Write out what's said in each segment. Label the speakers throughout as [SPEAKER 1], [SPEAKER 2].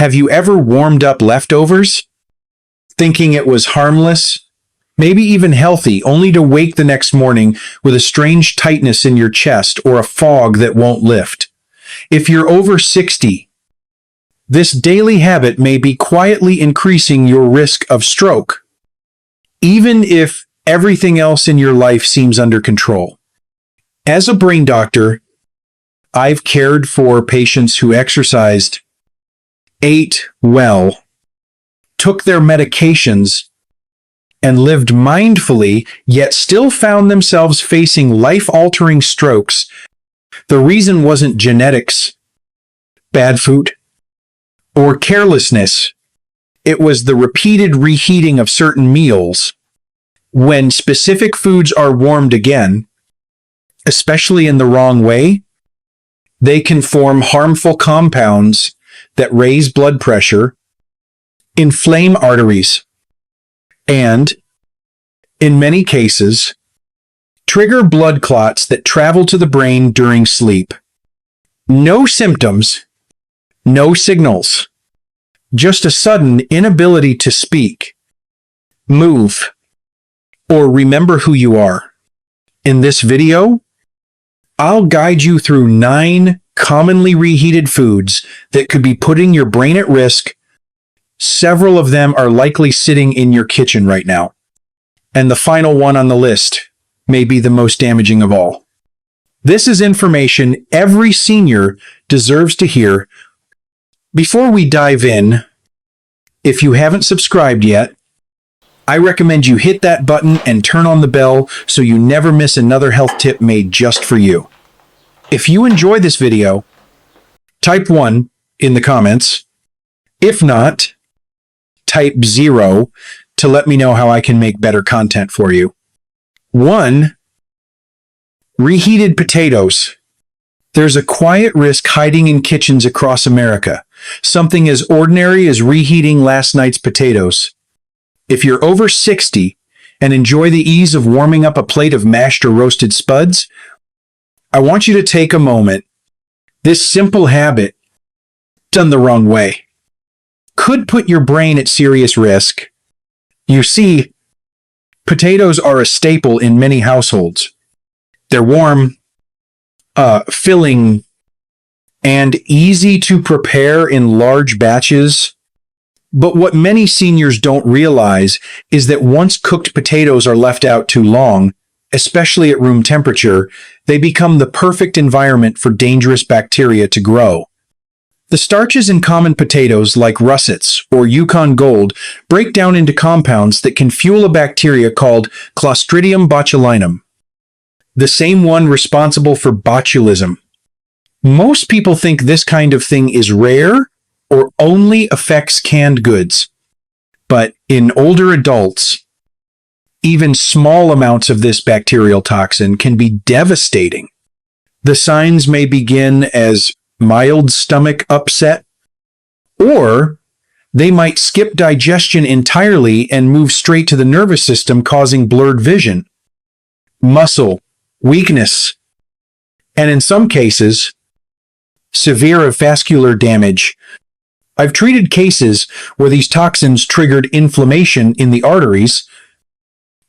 [SPEAKER 1] Have you ever warmed up leftovers, thinking it was harmless, maybe even healthy, only to wake the next morning with a strange tightness in your chest or a fog that won't lift? If you're over 60, this daily habit may be quietly increasing your risk of stroke, even if everything else in your life seems under control. As a brain doctor, I've cared for patients who exercised, ate well, took their medications, and lived mindfully, yet still found themselves facing life-altering strokes. The reason wasn't genetics, bad food, or carelessness. It was the repeated reheating of certain meals. When specific foods are warmed again, especially in the wrong way, they can form harmful compounds that raise blood pressure, inflame arteries, and, in many cases, trigger blood clots that travel to the brain during sleep. No symptoms, no signals, just a sudden inability to speak, move, or remember who you are. In this video, I'll guide you through 9 commonly reheated foods that could be putting your brain at risk. Several of them are likely sitting in your kitchen right now. And the final one on the list may be the most damaging of all. This is information every senior deserves to hear. Before we dive in, if you haven't subscribed yet, I recommend you hit that button and turn on the bell so you never miss another health tip made just for you. If you enjoy this video, type 1 in the comments. If not, type 0 to let me know how I can make better content for you. 1. Reheated potatoes. There's a quiet risk hiding in kitchens across America. Something as ordinary as reheating last night's potatoes. If you're over 60 and enjoy the ease of warming up a plate of mashed or roasted spuds, I want you to take a moment. This simple habit, done the wrong way, could put your brain at serious risk. You see, potatoes are a staple in many households. They're warm, filling, and easy to prepare in large batches. But what many seniors don't realize is that once cooked potatoes are left out too long, especially at room temperature, they become the perfect environment for dangerous bacteria to grow. The starches in common potatoes like russets or Yukon Gold break down into compounds that can fuel a bacteria called Clostridium botulinum, the same one responsible for botulism. Most people think this kind of thing is rare or only affects canned goods. But in older adults, even small amounts of this bacterial toxin can be devastating. The signs may begin as mild stomach upset, or they might skip digestion entirely and move straight to the nervous system, causing blurred vision, muscle weakness, and in some cases, severe vascular damage. I've treated cases where these toxins triggered inflammation in the arteries,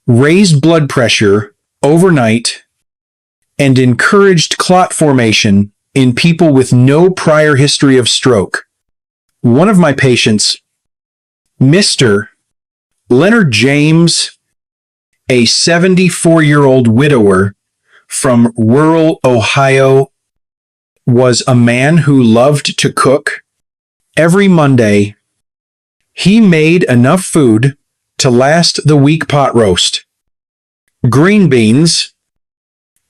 [SPEAKER 1] raised blood pressure overnight, and encouraged clot formation in people with no prior history of stroke. One of my patients, Mr. Leonard James, a 74-year-old widower from rural Ohio, was a man who loved to cook. Every Monday, he made enough food to last the week pot roast, green beans,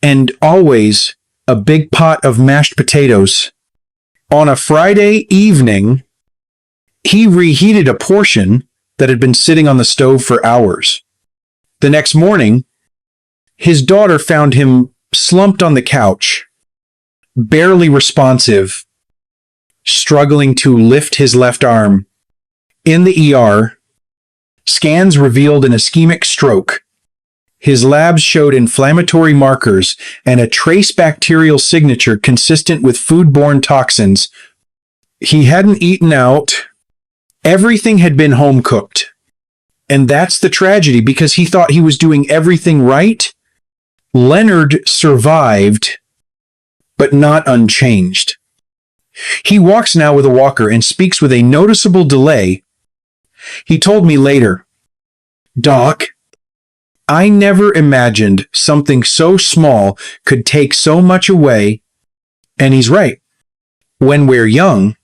[SPEAKER 1] and always a big pot of mashed potatoes. On a Friday evening, he reheated a portion that had been sitting on the stove for hours. The next morning, his daughter found him slumped on the couch, barely responsive, struggling to lift his left arm. In the ER, scans revealed an ischemic stroke. His labs showed inflammatory markers and a trace bacterial signature consistent with foodborne toxins. He hadn't eaten out Everything had been home cooked. And that's the tragedy, because he thought he was doing everything right. Leonard survived, but not unchanged. He walks now with a walker and speaks with a noticeable delay. He told me later, "Doc, I never imagined something so small could take so much away." And he's right. When we're young,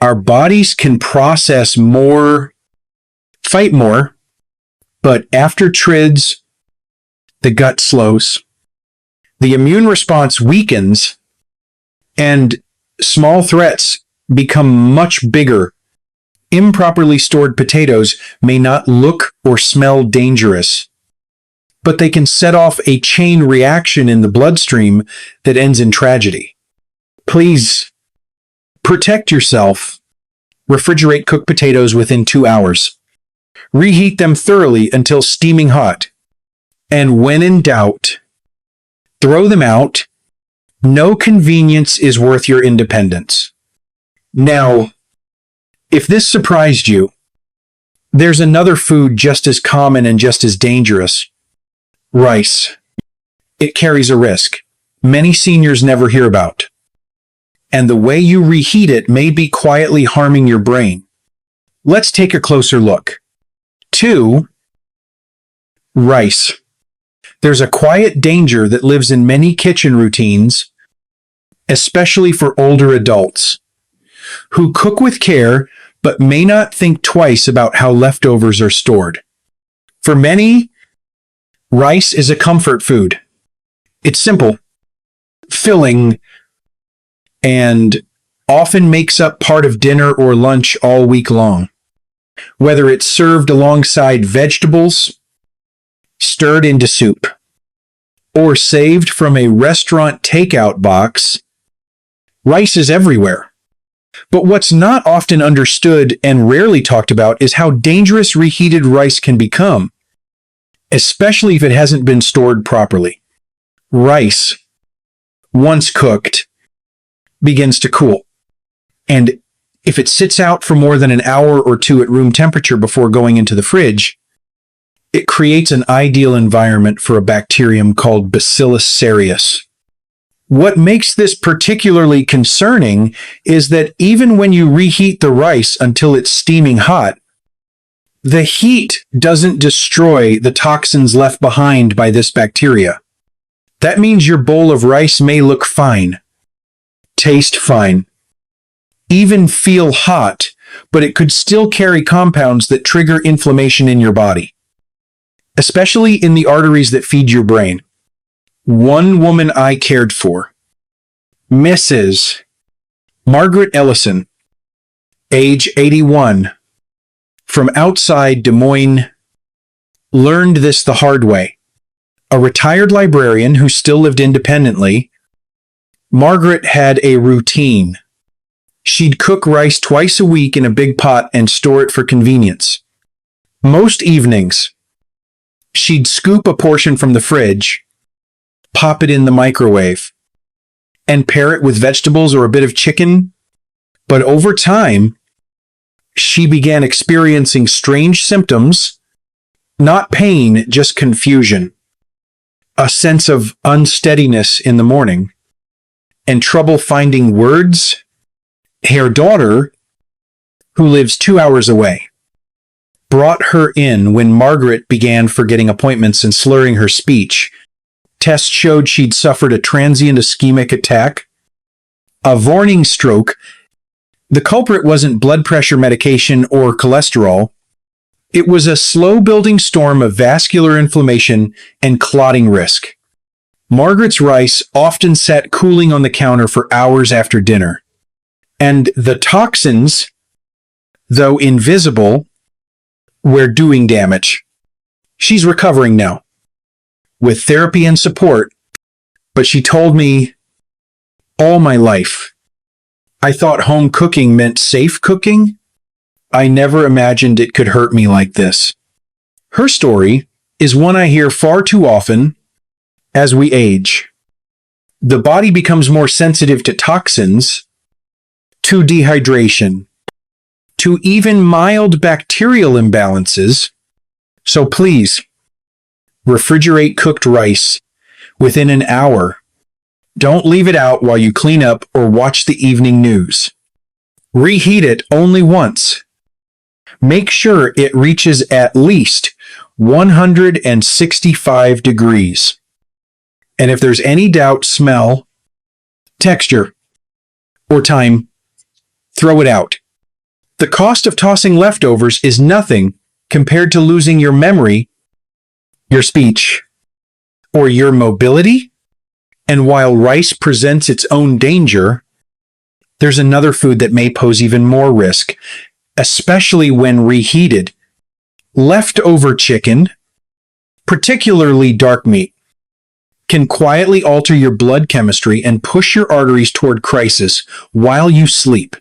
[SPEAKER 1] our bodies can process more, fight more, but after trids, the gut slows. The immune response weakens, and small threats become much bigger. Improperly stored potatoes may not look or smell dangerous, but they can set off a chain reaction in the bloodstream that ends in tragedy. Please protect yourself. Refrigerate cooked potatoes within 2 hours. Reheat them thoroughly until steaming hot. And when in doubt, throw them out. No convenience is worth your independence. Now, if this surprised you, there's another food just as common and just as dangerous: rice. It carries a risk many seniors never hear about. And the way you reheat it may be quietly harming your brain. Let's take a closer look. 2. Rice. There's a quiet danger that lives in many kitchen routines, especially for older adults, who cook with care but may not think twice about how leftovers are stored. For many, rice is a comfort food. It's simple, filling, and often makes up part of dinner or lunch all week long. Whether it's served alongside vegetables, stirred into soup, or saved from a restaurant takeout box, rice is everywhere. But what's not often understood and rarely talked about is how dangerous reheated rice can become, especially if it hasn't been stored properly. Rice, once cooked, begins to cool. And if it sits out for more than an hour or two at room temperature before going into the fridge, it creates an ideal environment for a bacterium called Bacillus cereus. What makes this particularly concerning is that even when you reheat the rice until it's steaming hot, the heat doesn't destroy the toxins left behind by this bacteria. That means your bowl of rice may look fine, taste fine, even feel hot, but it could still carry compounds that trigger inflammation in your body, especially in the arteries that feed your brain. One woman I cared for, Mrs. Margaret Ellison, age 81, from outside Des Moines, learned this the hard way. A retired librarian who still lived independently, Margaret had a routine. She'd cook rice twice a week in a big pot and store it for convenience. Most evenings, she'd scoop a portion from the fridge, pop it in the microwave, and pair it with vegetables or a bit of chicken. But over time, she began experiencing strange symptoms, not pain, just confusion, a sense of unsteadiness in the morning, and trouble finding words. Her daughter, who lives 2 hours away, brought her in when Margaret began forgetting appointments and slurring her speech. Tests showed she'd suffered a transient ischemic attack, a warning stroke. The culprit wasn't blood pressure medication or cholesterol. It was a slow-building storm of vascular inflammation and clotting risk. Margaret's rice often sat cooling on the counter for hours after dinner. And the toxins, though invisible, were doing damage. She's recovering now, with therapy and support, but she told me, all my life, I thought home cooking meant safe cooking. I never imagined it could hurt me like this. Her story is one I hear far too often as we age. The body becomes more sensitive to toxins, to dehydration, to even mild bacterial imbalances. So please, refrigerate cooked rice within an hour. Don't leave it out while you clean up or watch the evening news. Reheat it only once. Make sure it reaches at least 165 degrees. And if there's any doubt, smell, texture, or time, throw it out. The cost of tossing leftovers is nothing compared to losing your memory, your speech, or your mobility. And while rice presents its own danger, there's another food that may pose even more risk, especially when reheated. Leftover chicken, particularly dark meat, can quietly alter your blood chemistry and push your arteries toward crisis while you sleep.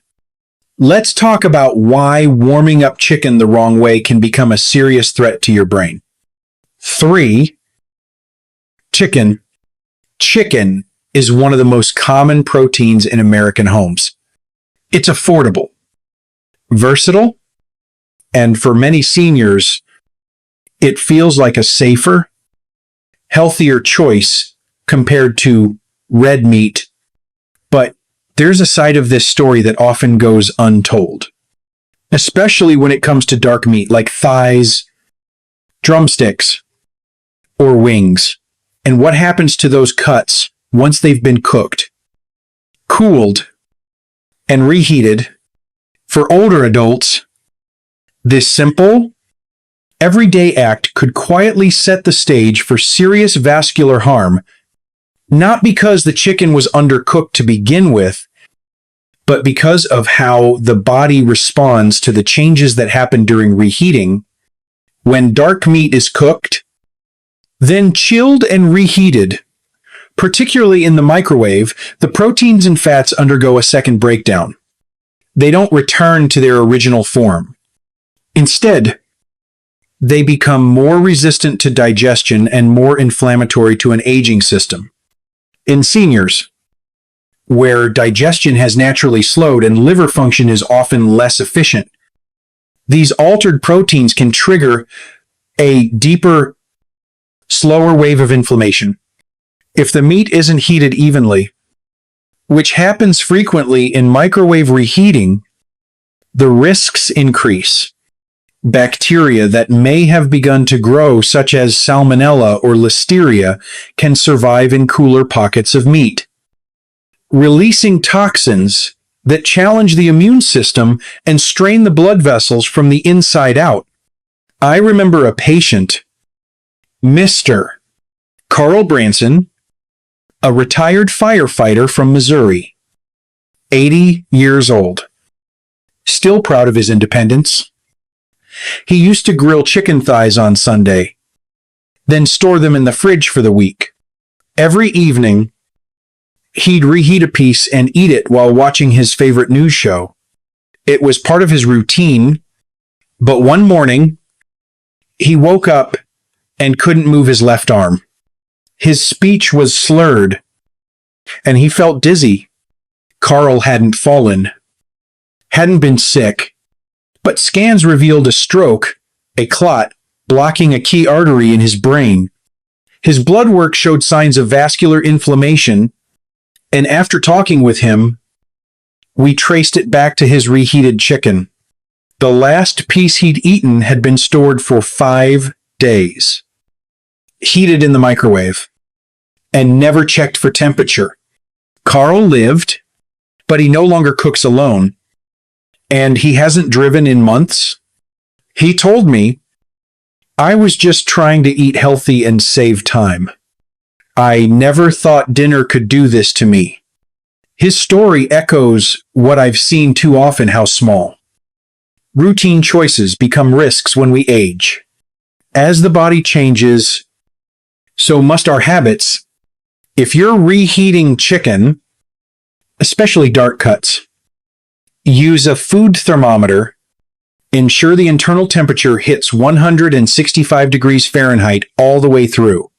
[SPEAKER 1] Let's talk about why warming up chicken the wrong way can become a serious threat to your brain. 3. Chicken. Chicken is one of the most common proteins in American homes. It's affordable, versatile, and for many seniors, it feels like a safer, healthier choice compared to red meat. But there's a side of this story that often goes untold, especially when it comes to dark meat like thighs, drumsticks, or wings. And what happens to those cuts once they've been cooked, cooled, and reheated? For older adults, this simple, everyday act could quietly set the stage for serious vascular harm, not because the chicken was undercooked to begin with, but because of how the body responds to the changes that happen during reheating. When dark meat is cooked, then chilled and reheated, particularly in the microwave, the proteins and fats undergo a second breakdown. They don't return to their original form. Instead, they become more resistant to digestion and more inflammatory to an aging system. In seniors, where digestion has naturally slowed and liver function is often less efficient, these altered proteins can trigger a deeper, slower wave of inflammation. If the meat isn't heated evenly, which happens frequently in microwave reheating, the risks increase. Bacteria that may have begun to grow, such as salmonella or listeria, can survive in cooler pockets of meat, releasing toxins that challenge the immune system and strain the blood vessels from the inside out. I remember a patient, Mr. Carl Branson, a retired firefighter from Missouri, 80 years old, still proud of his independence. He used to grill chicken thighs on Sunday, then store them in the fridge for the week. Every evening, he'd reheat a piece and eat it while watching his favorite news show. It was part of his routine, but one morning, he woke up and couldn't move his left arm. His speech was slurred, and he felt dizzy. Carl hadn't fallen, hadn't been sick, but scans revealed a stroke, a clot, blocking a key artery in his brain. His blood work showed signs of vascular inflammation, and after talking with him, we traced it back to his reheated chicken. The last piece he'd eaten had been stored for 5 days, heated in the microwave, and never checked for temperature. Carl lived, but he no longer cooks alone, and he hasn't driven in months. He told me, "I was just trying to eat healthy and save time. I never thought dinner could do this to me." His story echoes what I've seen too often: how small, routine choices become risks when we age. As the body changes, so must our habits. If you're reheating chicken, especially dark cuts, use a food thermometer. Ensure the internal temperature hits 165 degrees Fahrenheit all the way through.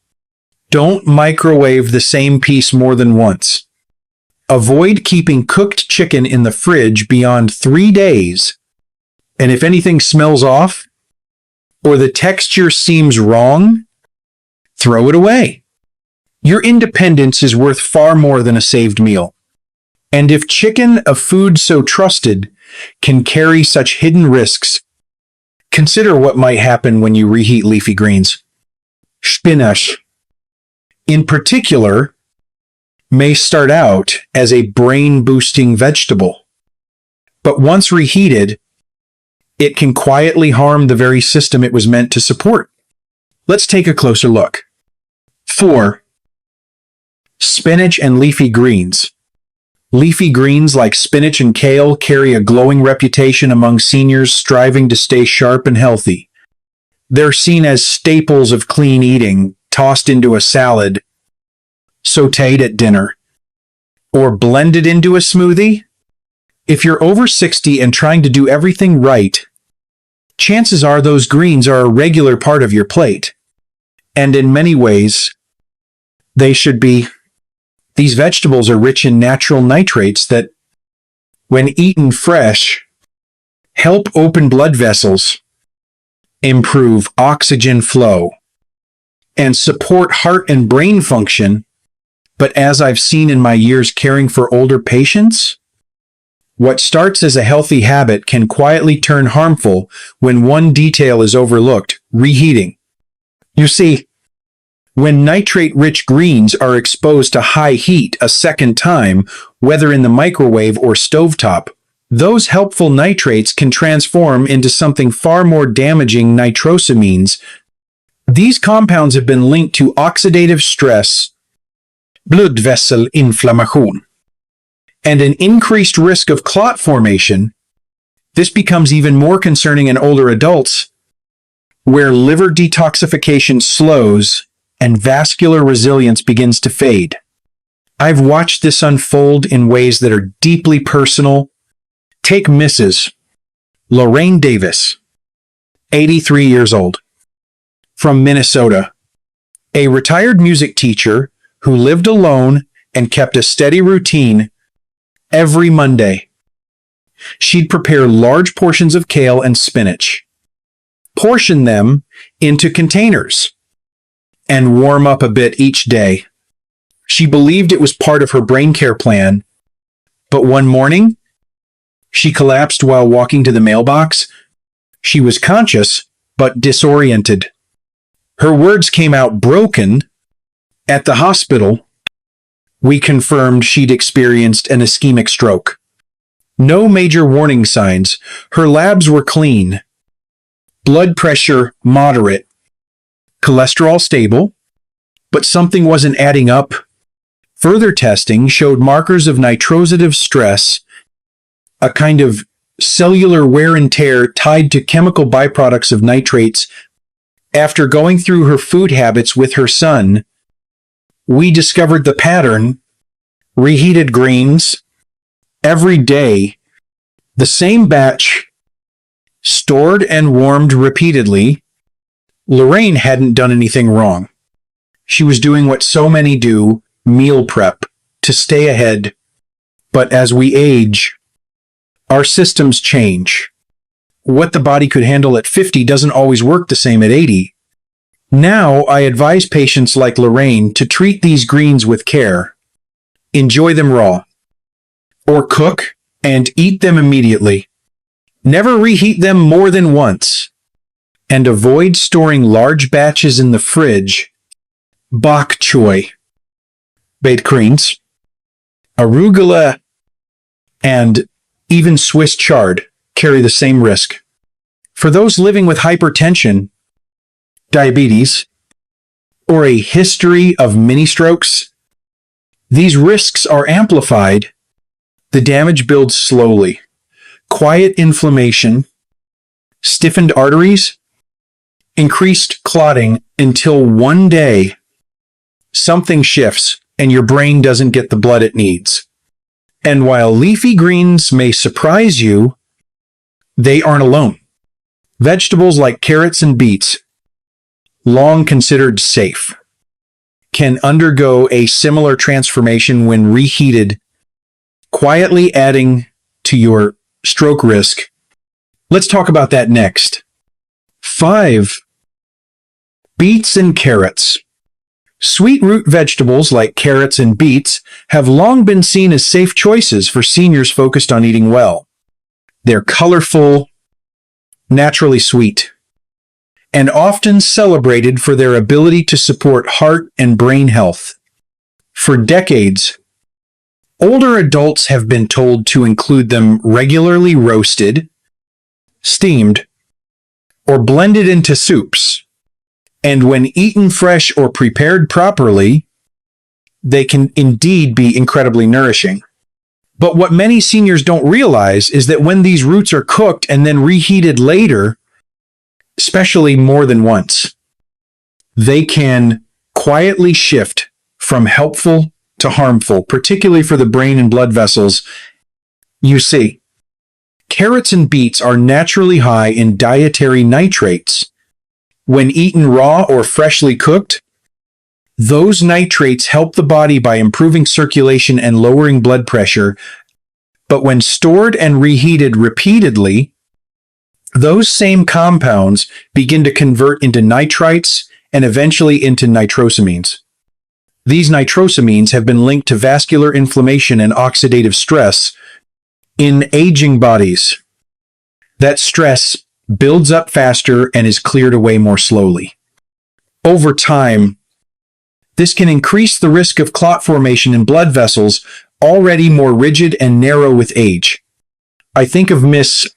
[SPEAKER 1] Don't microwave the same piece more than once. Avoid keeping cooked chicken in the fridge beyond 3 days And if anything smells off or the texture seems wrong, throw it away. Your independence is worth far more than a saved meal. And if chicken, a food so trusted, can carry such hidden risks, consider what might happen when you reheat leafy greens. Spinach, in particular, may start out as a brain-boosting vegetable, but once reheated, it can quietly harm the very system it was meant to support. Let's take a closer look. 4. Spinach and leafy greens. Leafy greens like spinach and kale carry a glowing reputation among seniors striving to stay sharp and healthy. They're seen as staples of clean eating, tossed into a salad, sautéed at dinner, or blended into a smoothie. If you're over 60 and trying to do everything right, chances are those greens are a regular part of your plate. And in many ways, they should be. These vegetables are rich in natural nitrates that, when eaten fresh, help open blood vessels, improve oxygen flow, and support heart and brain function. But as I've seen in my years caring for older patients, what starts as a healthy habit can quietly turn harmful when one detail is overlooked: reheating. You see, when nitrate-rich greens are exposed to high heat a second time, whether in the microwave or stovetop, those helpful nitrates can transform into something far more damaging: nitrosamines. These compounds have been linked to oxidative stress, blodvesselinflammation, and an increased risk of clot formation. This becomes even more concerning in older adults, where liver detoxification slows and vascular resilience begins to fade. I've watched this unfold in ways that are deeply personal. Take Mrs. Lorraine Davis, 83 years old, from Minnesota, a retired music teacher who lived alone and kept a steady routine. Every Monday, she'd prepare large portions of kale and spinach, portion them into containers, and warm up a bit each day. She believed it was part of her brain care plan, but one morning, she collapsed while walking to the mailbox. She was conscious, but disoriented. Her words came out broken. At the hospital, we confirmed she'd experienced an ischemic stroke. No major warning signs. Her labs were clean. Blood pressure moderate. Cholesterol stable. But something wasn't adding up. Further testing showed markers of nitrosative stress, a kind of cellular wear and tear tied to chemical byproducts of nitrates. After going through her food habits with her son, we discovered the pattern: reheated greens every day, the same batch, stored and warmed repeatedly. Lorraine hadn't done anything wrong. She was doing what so many do: meal prep, to stay ahead. But as we age, our systems change. What the body could handle at 50 doesn't always work the same at 80. Now, I advise patients like Lorraine to treat these greens with care. Enjoy them raw, or cook and eat them immediately. Never reheat them more than once, and avoid storing large batches in the fridge. Bok choy, baked greens, arugula, and even Swiss chard carry the same risk. For those living with hypertension, diabetes, or a history of mini strokes, these risks are amplified. The damage builds slowly. Quiet inflammation, stiffened arteries, increased clotting, until one day something shifts and your brain doesn't get the blood it needs. And while leafy greens may surprise you, they aren't alone. Vegetables like carrots and beets, long considered safe, can undergo a similar transformation when reheated, quietly adding to your stroke risk Let's talk about that next. 5. Beets and carrots. Sweet root vegetables like carrots and beets have long been seen as safe choices for seniors focused on eating well. They're colorful, naturally sweet, and often celebrated for their ability to support heart and brain health. For decades, older adults have been told to include them regularly roasted, steamed, or blended into soups. And when eaten fresh or prepared properly, they can indeed be incredibly nourishing. But what many seniors don't realize is that when these roots are cooked and then reheated later, especially more than once, they can quietly shift from helpful to harmful, particularly for the brain and blood vessels. You see, carrots and beets are naturally high in dietary nitrates. When eaten raw or freshly cooked, those nitrates help the body by improving circulation and lowering blood pressure. But when stored and reheated repeatedly, those same compounds begin to convert into nitrites and eventually into nitrosamines. These nitrosamines have been linked to vascular inflammation and oxidative stress in aging bodies. That stress builds up faster and is cleared away more slowly. Over time, this can increase the risk of clot formation in blood vessels already more rigid and narrow with age. I think of Miss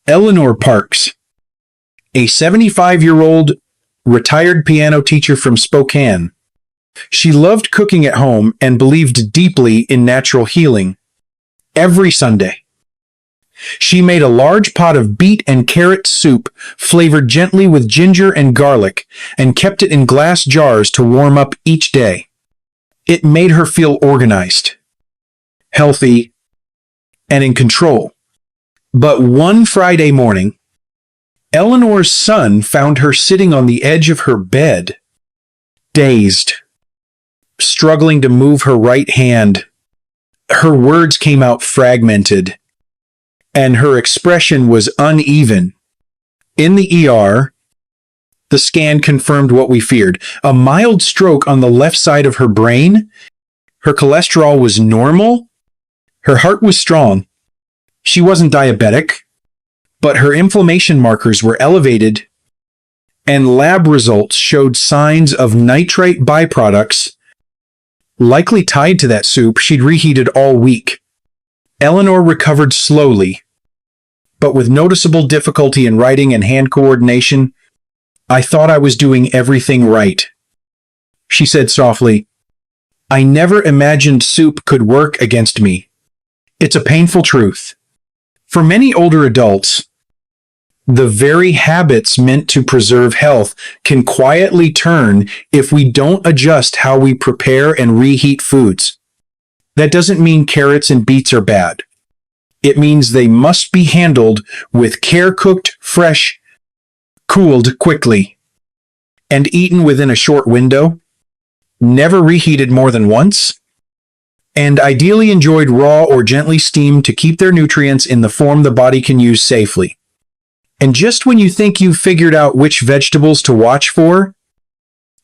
[SPEAKER 1] Eleanor Parks, a 75-year-old retired piano teacher from Spokane. She loved cooking at home and believed deeply in natural healing. Every Sunday, she made a large pot of beet and carrot soup flavored gently with ginger and garlic and kept it in glass jars to warm up each day. It made her feel organized, healthy, and in control. But one Friday morning, Eleanor's son found her sitting on the edge of her bed, dazed, struggling to move her right hand. Her words came out fragmented, and her expression was uneven. In the ER, the scan confirmed what we feared: a mild stroke on the left side of her brain. Her cholesterol was normal. Her heart was strong. She wasn't diabetic, but her inflammation markers were elevated, and lab results showed signs of nitrite byproducts, likely tied to that soup she'd reheated all week. Eleanor recovered slowly, but with noticeable difficulty in writing and hand coordination. "I thought I was doing everything right," she said softly. "I never imagined soup could work against me." It's a painful truth. For many older adults, the very habits meant to preserve health can quietly turn if we don't adjust how we prepare and reheat foods. That doesn't mean carrots and beets are bad. It means they must be handled with care, cooked, fresh, cooled quickly, and eaten within a short window, never reheated more than once, and ideally enjoyed raw or gently steamed to keep their nutrients in the form the body can use safely. And just when you think you've figured out which vegetables to watch for,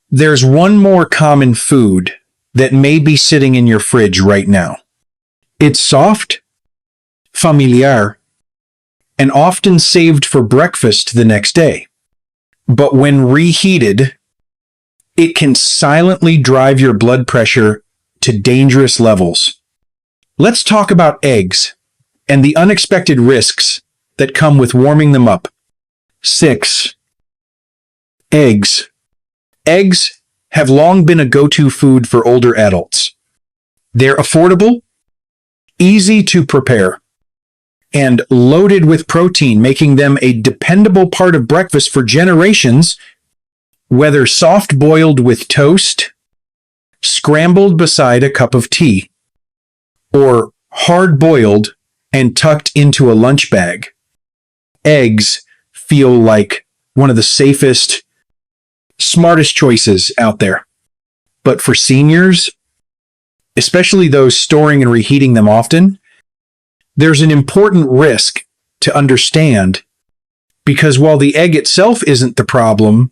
[SPEAKER 1] there's one more common food that may be sitting in your fridge right now. It's soft, familiar, and often saved for breakfast the next day. But when reheated, it can silently drive your blood pressure to dangerous levels. Let's talk about eggs and the unexpected risks that come with warming them up. 6. Eggs. Eggs have long been a go-to food for older adults. They're affordable, easy to prepare, and loaded with protein, making them a dependable part of breakfast for generations, whether soft-boiled with toast, scrambled beside a cup of tea, or hard-boiled and tucked into a lunch bag. Eggs feel like one of the safest, smartest choices out there. But for seniors, especially those storing and reheating them often, there's an important risk to understand Because while the egg itself isn't the problem,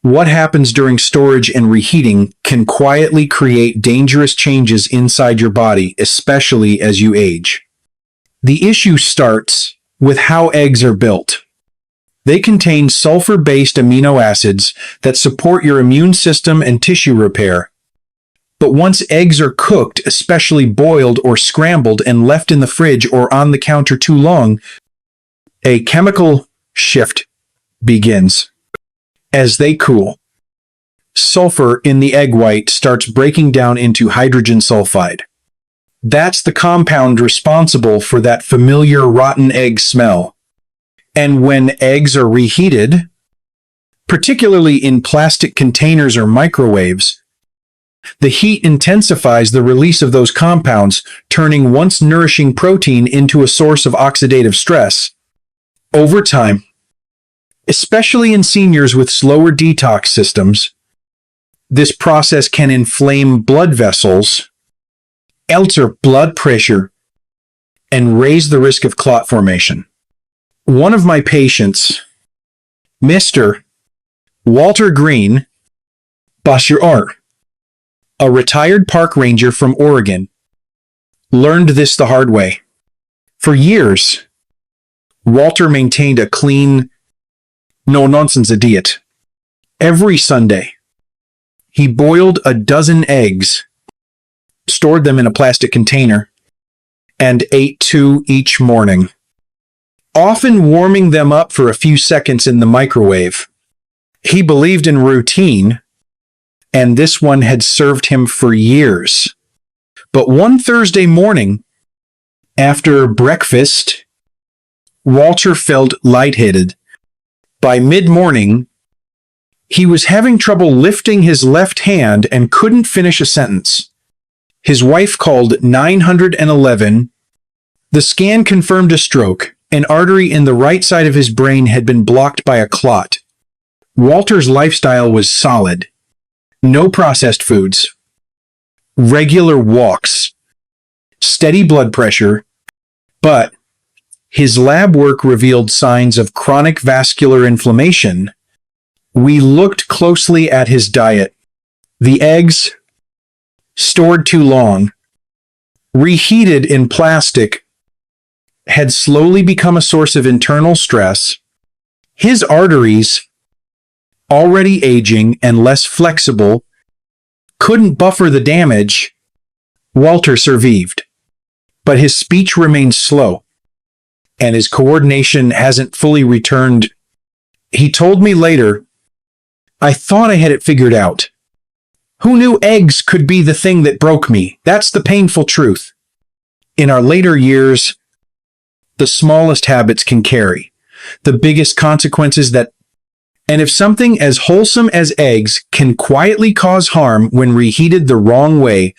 [SPEAKER 1] what happens during storage and reheating can quietly create dangerous changes inside your body, especially as you age. The issue starts with how eggs are built. They contain sulfur-based amino acids that support your immune system and tissue repair. But once eggs are cooked, especially boiled or scrambled and left in the fridge or on the counter too long, a chemical shift begins. As they cool, sulfur in the egg white starts breaking down into hydrogen sulfide. That's the compound responsible for that familiar rotten egg smell. And when eggs are reheated, particularly in plastic containers or microwaves, the heat intensifies the release of those compounds, turning once nourishing protein into a source of oxidative stress. Over time, especially in seniors with slower detox systems, this process can inflame blood vessels, alter blood pressure, and raise the risk of clot formation. One of my patients, Mr. Walter Green, Basher, a retired park ranger from Oregon, learned this the hard way. For years, Walter maintained a clean, no-nonsense diet. Every Sunday, he boiled a dozen eggs, stored them in a plastic container, and ate 2 each morning, often warming them up for a few seconds in the microwave. He believed in routine, and this one had served him for years. But one Thursday morning, after breakfast, Walter felt lightheaded. By mid-morning, he was having trouble lifting his left hand and couldn't finish a sentence. His wife called 911. The scan confirmed a stroke. An artery in the right side of his brain had been blocked by a clot. Walter's lifestyle was solid. No processed foods, regular walks, steady blood pressure, but his lab work revealed signs of chronic vascular inflammation. We looked closely at his diet. The eggs, stored too long, reheated in plastic, had slowly become a source of internal stress. His arteries, already aging and less flexible, couldn't buffer the damage. Walter survived, but his speech remained slow, and his coordination hasn't fully returned. He told me later, "I thought I had it figured out. Who knew eggs could be the thing that broke me? That's the painful truth." In our later years, the smallest habits can carry the biggest consequences and if something as wholesome as eggs can quietly cause harm when reheated the wrong way,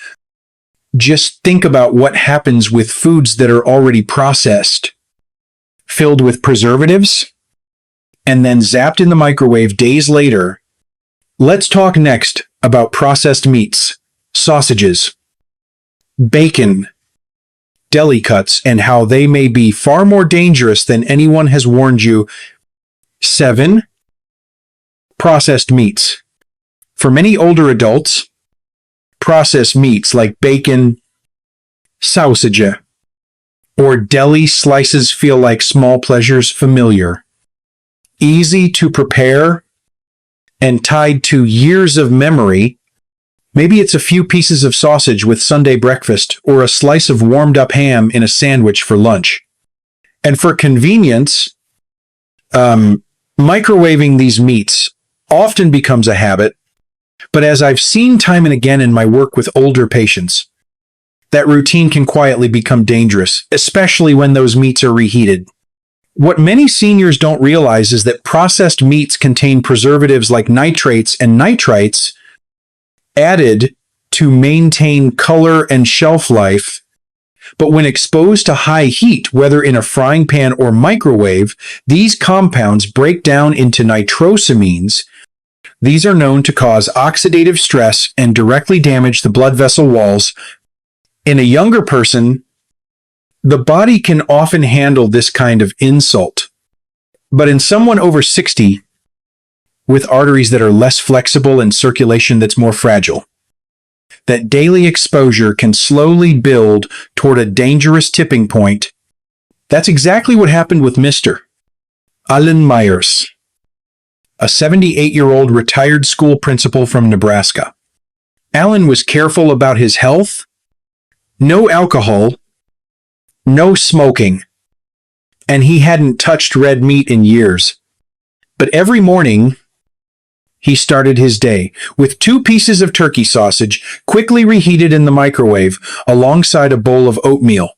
[SPEAKER 1] just think about what happens with foods that are already processed, filled with preservatives, and then zapped in the microwave days later. Let's talk next about processed meats, sausages, bacon, deli cuts, and how they may be far more dangerous than anyone has warned you. 7. Processed meats. For many older adults, processed meats like bacon, sausage, or deli slices feel like small pleasures, familiar, easy to prepare, and tied to years of memory. Maybe it's a few pieces of sausage with Sunday breakfast or a slice of warmed-up ham in a sandwich for lunch. And for convenience, microwaving these meats often becomes a habit, but as I've seen time and again in my work with older patients, that routine can quietly become dangerous, especially when those meats are reheated. What many seniors don't realize is that processed meats contain preservatives like nitrates and nitrites added to maintain color and shelf life, but when exposed to high heat, whether in a frying pan or microwave, these compounds break down into nitrosamines. These are known to cause oxidative stress and directly damage the blood vessel walls. In a younger person, the body can often handle this kind of insult. But in someone over 60, with arteries that are less flexible and circulation that's more fragile, that daily exposure can slowly build toward a dangerous tipping point. That's exactly what happened with Mr. Alan Myers, a 78-year-old retired school principal from Nebraska. Alan was careful about his health, no alcohol, no smoking, and he hadn't touched red meat in years. But every morning, he started his day with 2 pieces of turkey sausage quickly reheated in the microwave alongside a bowl of oatmeal.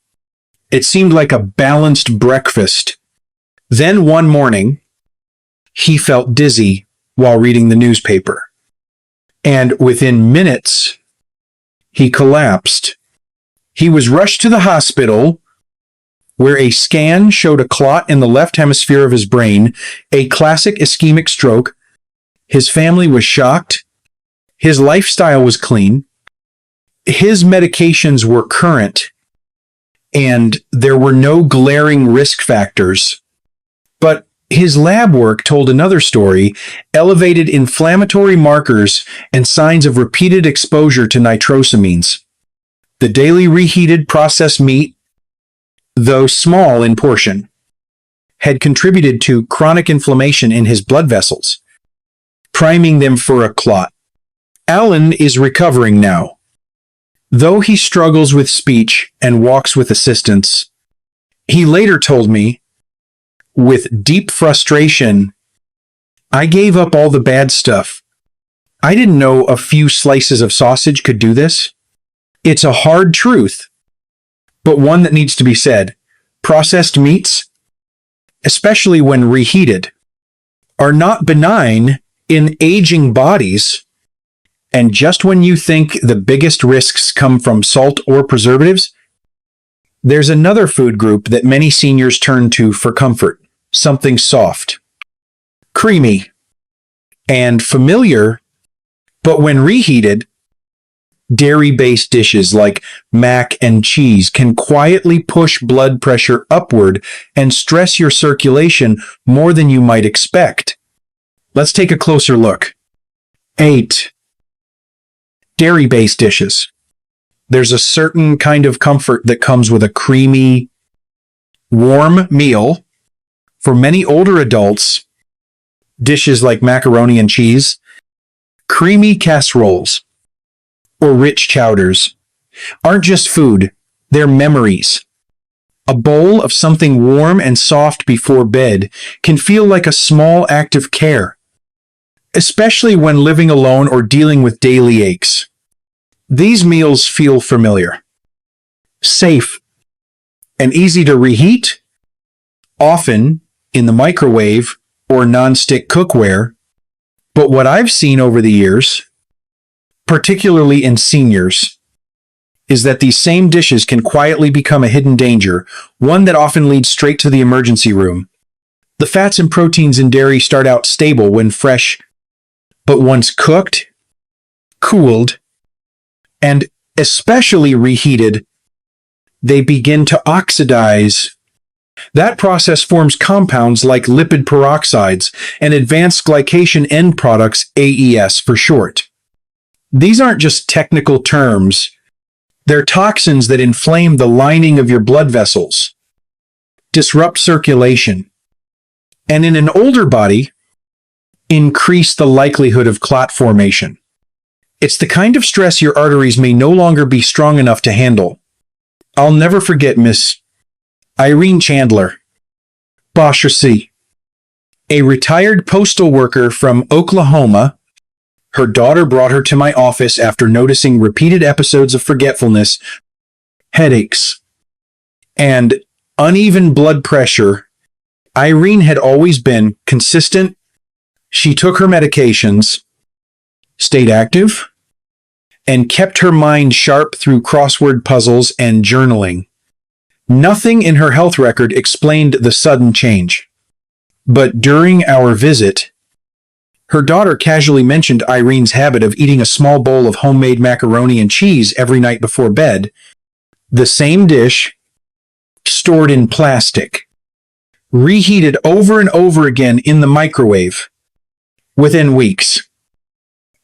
[SPEAKER 1] It seemed like a balanced breakfast. Then one morning, he felt dizzy while reading the newspaper. And within minutes, he collapsed. He was rushed to the hospital, where a scan showed a clot in the left hemisphere of his brain, a classic ischemic stroke. His family was shocked. His lifestyle was clean. His medications were current, and there were no glaring risk factors. But his lab work told another story: elevated inflammatory markers and signs of repeated exposure to nitrosamines. The daily reheated processed meat, though small in portion, had contributed to chronic inflammation in his blood vessels, priming them for a clot. Alan is recovering now. Though he struggles with speech and walks with assistance, he later told me, with deep frustration, "I gave up all the bad stuff. I didn't know a few slices of sausage could do this." It's a hard truth, but one that needs to be said. Processed meats, especially when reheated, are not benign in aging bodies. And just when you think the biggest risks come from salt or preservatives, there's another food group that many seniors turn to for comfort: something soft, creamy, and familiar. But when reheated, dairy-based dishes like mac and cheese can quietly push blood pressure upward and stress your circulation more than you might expect. Let's take a closer look. 8. Dairy-based dishes. There's a certain kind of comfort that comes with a creamy, warm meal. For many older adults, dishes like macaroni and cheese, creamy casseroles, or rich chowders aren't just food, they're memories. A bowl of something warm and soft before bed can feel like a small act of care, especially when living alone or dealing with daily aches. These meals feel familiar, safe, and easy to reheat, often in the microwave or non-stick cookware. But what I've seen over the years, particularly in seniors, is that these same dishes can quietly become a hidden danger, one that often leads straight to the emergency room. The fats and proteins in dairy start out stable when fresh, but once cooked, cooled, and especially reheated, they begin to oxidize. That process forms compounds like lipid peroxides and advanced glycation end products, AES for short. These aren't just technical terms. They're toxins that inflame the lining of your blood vessels, disrupt circulation, and in an older body, increase the likelihood of clot formation. It's the kind of stress your arteries may no longer be strong enough to handle. I'll never forget Miss Irene Chandler, Boschrcy, a retired postal worker from Oklahoma. Her daughter brought her to my office after noticing repeated episodes of forgetfulness, headaches, and uneven blood pressure. Irene had always been consistent. She took her medications, stayed active, and kept her mind sharp through crossword puzzles and journaling. Nothing in her health record explained the sudden change. But during our visit, her daughter casually mentioned Irene's habit of eating a small bowl of homemade macaroni and cheese every night before bed, the same dish, stored in plastic. reheated over and over again in the microwave. Within weeks,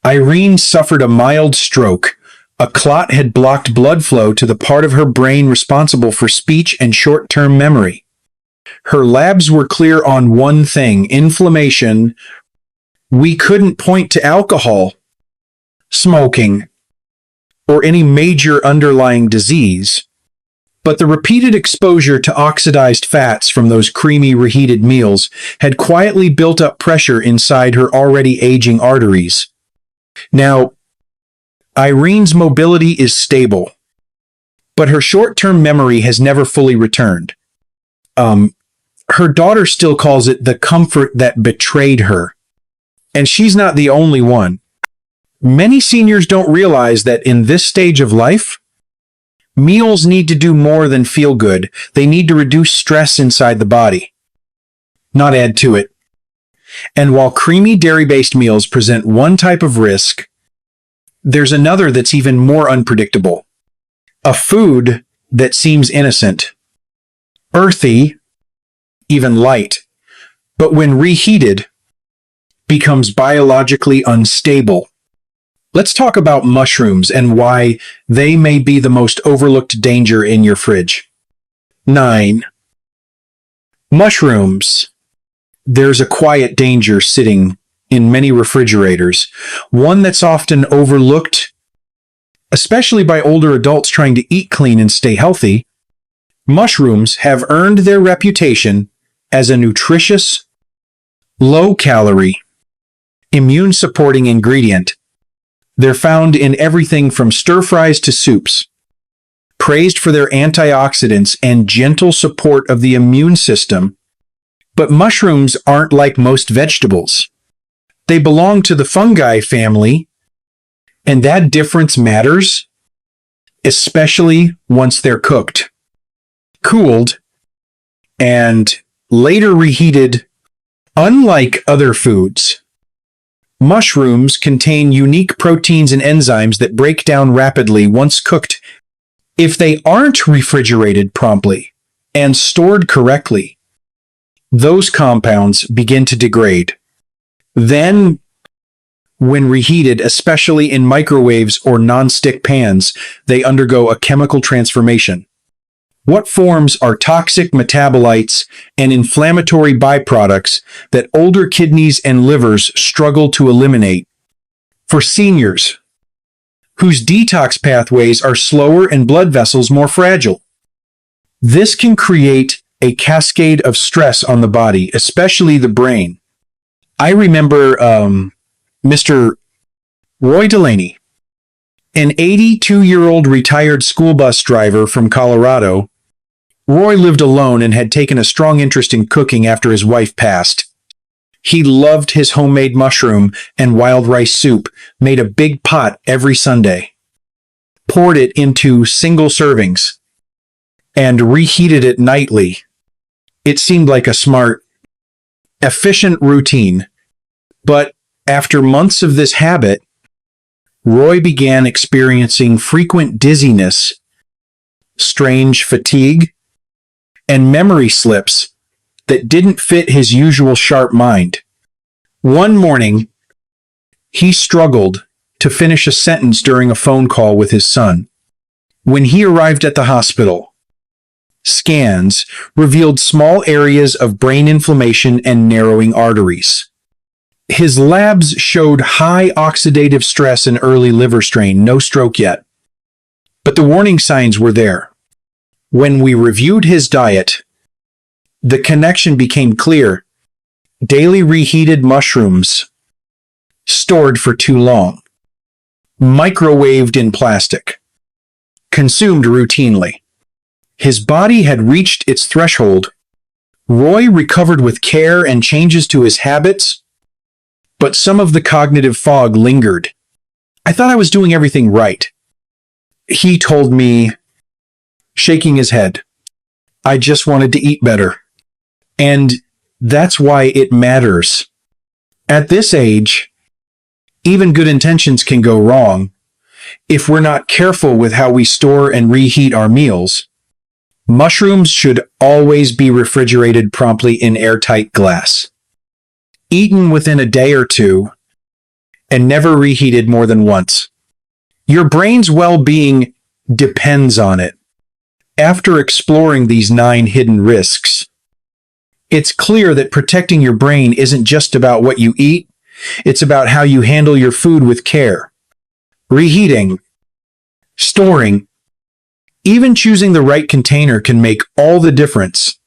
[SPEAKER 1] Irene suffered a mild stroke. A clot had blocked blood flow to the part of her brain responsible for speech and short-term memory. Her labs were clear on one thing: inflammation. We couldn't point to alcohol, smoking, or any major underlying disease, but the repeated exposure to oxidized fats from those creamy reheated meals had quietly built up pressure inside her already aging arteries. Now, Irene's mobility is stable, but her short-term memory has never fully returned. Her daughter still calls it the comfort that betrayed her, and she's not the only one. Many seniors don't realize that in this stage of life, meals need to do more than feel good. They need to reduce stress inside the body, not add to it. And while creamy dairy-based meals present one type of risk, there's another that's even more unpredictable. A food that seems innocent, earthy, even light, but when reheated, becomes biologically unstable. Let's talk about mushrooms and why they may be the most overlooked danger in your fridge. 9. Mushrooms. There's a quiet danger sitting in many refrigerators, one that's often overlooked, especially by older adults trying to eat clean and stay healthy. Mushrooms have earned their reputation as a nutritious, low-calorie, immune-supporting ingredient. They're found in everything from stir-fries to soups, praised for their antioxidants and gentle support of the immune system. But mushrooms aren't like most vegetables. They belong to the fungi family, and that difference matters, especially once they're cooked, cooled, and later reheated. Unlike other foods, mushrooms contain unique proteins and enzymes that break down rapidly once cooked. If they aren't refrigerated promptly and stored correctly, those compounds begin to degrade. Then, when reheated, especially in microwaves or non-stick pans, they undergo a chemical transformation. What forms are toxic metabolites and inflammatory byproducts that older kidneys and livers struggle to eliminate. For seniors, whose detox pathways are slower and blood vessels more fragile, this can create a cascade of stress on the body, especially the brain. I remember Mr. Roy Delaney, an 82-year-old retired school bus driver from Colorado. Roy lived alone and had taken a strong interest in cooking after his wife passed. He loved his homemade mushroom and wild rice soup, made a big pot every Sunday, poured it into single servings, and reheated it nightly. It seemed like a smart, efficient routine. But after months of this habit, Roy began experiencing frequent dizziness, strange fatigue, and memory slips that didn't fit his usual sharp mind. One morning, he struggled to finish a sentence during a phone call with his son. When he arrived at the hospital, scans revealed small areas of brain inflammation and narrowing arteries. His labs showed high oxidative stress and early liver strain, no stroke yet. But the warning signs were there. When we reviewed his diet, the connection became clear. Daily reheated mushrooms, stored for too long, microwaved in plastic, consumed routinely. His body had reached its threshold. Roy recovered with care and changes to his habits, but some of the cognitive fog lingered. I thought I was doing everything right, he told me, shaking his head. I just wanted to eat better. And that's why it matters. At this age, even good intentions can go wrong if we're not careful with how we store and reheat our meals. Mushrooms should always be refrigerated promptly in airtight glass. Eaten within a day or two, and never reheated more than once. Your brain's well-being depends on it. After exploring these 9 hidden risks, it's clear that protecting your brain isn't just about what you eat, it's about how you handle your food with care. Reheating, storing, even choosing the right container can make all the difference.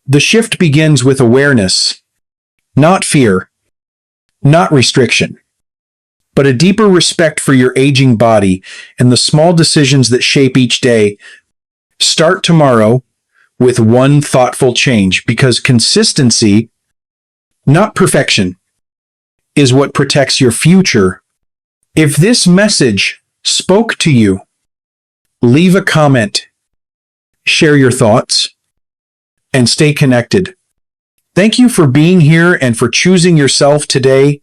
[SPEAKER 1] The shift begins with awareness, not fear, not restriction, but a deeper respect for your aging body and the small decisions that shape each day. Start tomorrow with one thoughtful change, because consistency, not perfection, is what protects your future. If this message spoke to you, leave a comment, share your thoughts, and stay connected. Thank you for being here and for choosing yourself today.